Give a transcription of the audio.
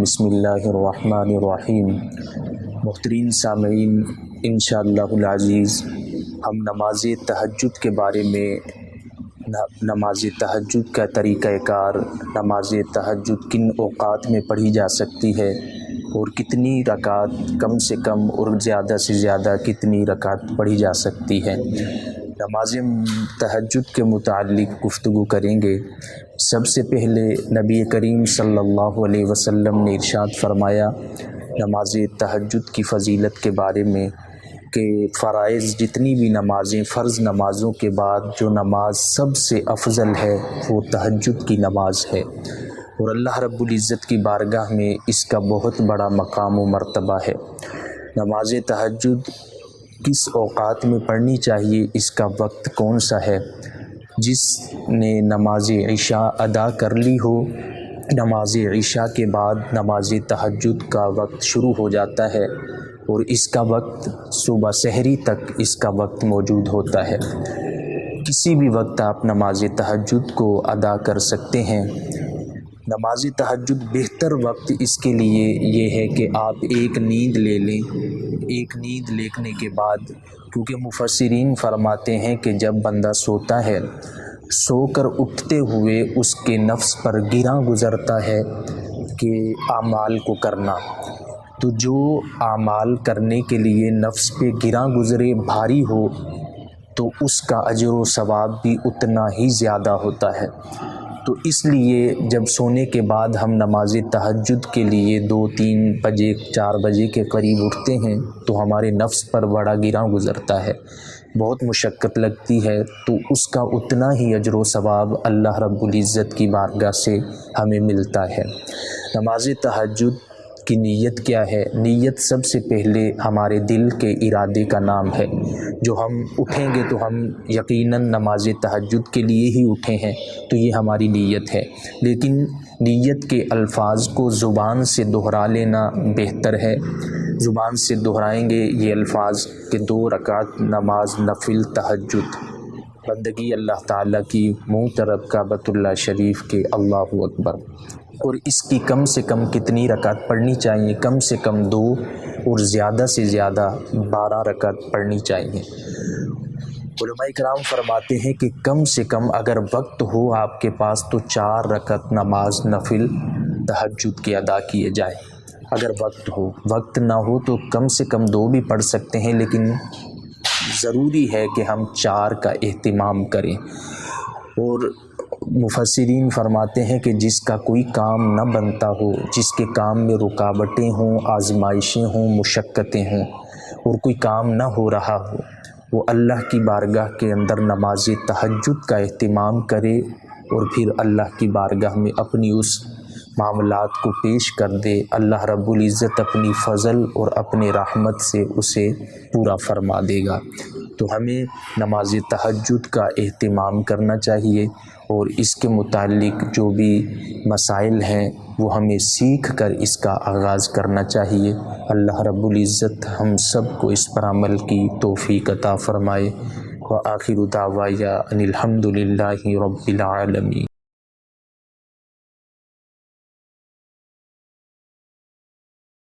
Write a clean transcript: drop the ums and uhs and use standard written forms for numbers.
بسم اللہ الرحمن الرحیم۔ محترم سامعین، انشاءاللہ العزیز ہم نماز تہجد کے بارے میں، نماز تہجد کا طریقہ کار، نماز تہجد کن اوقات میں پڑھی جا سکتی ہے اور کتنی رکعت کم سے کم اور زیادہ سے زیادہ کتنی رکعت پڑھی جا سکتی ہے، نماز تہجد کے متعلق گفتگو کریں گے۔ سب سے پہلے نبی کریم صلی اللہ علیہ وسلم نے ارشاد فرمایا نماز تہجد کی فضیلت کے بارے میں کہ فرائض جتنی بھی نمازیں، فرض نمازوں کے بعد جو نماز سب سے افضل ہے وہ تہجد کی نماز ہے، اور اللہ رب العزت کی بارگاہ میں اس کا بہت بڑا مقام و مرتبہ ہے۔ نماز تہجد کس اوقات میں پڑھنی چاہیے، اس کا وقت کون سا ہے؟ جس نے نماز عشاء ادا کر لی ہو، نماز عشاء کے بعد نماز تہجد کا وقت شروع ہو جاتا ہے اور اس کا وقت صبح سحری تک اس کا وقت موجود ہوتا ہے۔ کسی بھی وقت آپ نماز تہجد کو ادا کر سکتے ہیں۔ نماز تہجد بہتر وقت اس کے لیے یہ ہے کہ آپ ایک نیند لے لیں۔ ایک نیند لینے کے بعد، کیونکہ مفسرین فرماتے ہیں کہ جب بندہ سوتا ہے، سو کر اٹھتے ہوئے اس کے نفس پر گراں گزرتا ہے کہ اعمال کو کرنا، تو جو اعمال کرنے کے لیے نفس پہ گراں گزرے، بھاری ہو، تو اس کا اجر و ثواب بھی اتنا ہی زیادہ ہوتا ہے۔ تو اس لیے جب سونے کے بعد ہم نماز تہجد کے لیے 2-3 بجے 4 بجے کے قریب اٹھتے ہیں تو ہمارے نفس پر بڑا گراں گزرتا ہے، بہت مشقت لگتی ہے، تو اس کا اتنا ہی اجر و ثواب اللہ رب العزت کی بارگاہ سے ہمیں ملتا ہے۔ نماز تہجد کی نیت کیا ہے؟ نیت سب سے پہلے ہمارے دل کے ارادے کا نام ہے۔ جو ہم اٹھیں گے تو ہم یقیناً نماز تہجد کے لیے ہی اٹھے ہیں، تو یہ ہماری نیت ہے، لیکن نیت کے الفاظ کو زبان سے دہرا لینا بہتر ہے۔ زبان سے دہرائیں گے یہ الفاظ کہ 2 رکعت نماز نفل تہجد، بندگی اللہ تعالیٰ کی، منہ طرف کعبۃ اللہ شریف کے، اللہ اکبر۔ اور اس کی کم سے کم کتنی رکعت پڑھنی چاہیے؟ کم سے کم 2 اور زیادہ سے زیادہ 12 رکعت پڑھنی چاہیے۔ علماء کرام فرماتے ہیں کہ کم سے کم اگر وقت ہو آپ کے پاس تو 4 رکعت نماز نفل تہجد کی ادا کیے جائیں۔ اگر وقت ہو، وقت نہ ہو تو کم سے کم 2 بھی پڑھ سکتے ہیں، لیکن ضروری ہے کہ ہم 4 کا اہتمام کریں۔ اور مفسرین فرماتے ہیں کہ جس کا کوئی کام نہ بنتا ہو، جس کے کام میں رکاوٹیں ہوں، آزمائشیں ہوں، مشقتیں ہوں، اور کوئی کام نہ ہو رہا ہو، وہ اللہ کی بارگاہ کے اندر نماز تہجد کا اہتمام کرے اور پھر اللہ کی بارگاہ میں اپنی اس معاملات کو پیش کر دے۔ اللہ رب العزت اپنی فضل اور اپنے رحمت سے اسے پورا فرما دے گا۔ تو ہمیں نماز تہجد کا اہتمام کرنا چاہیے، اور اس کے متعلق جو بھی مسائل ہیں وہ ہمیں سیکھ کر اس کا آغاز کرنا چاہیے۔ اللہ رب العزت ہم سب کو اس پر عمل کی توفیق عطا فرمائے۔ وآخر دعوایا ان الحمد للہ رب العالمین۔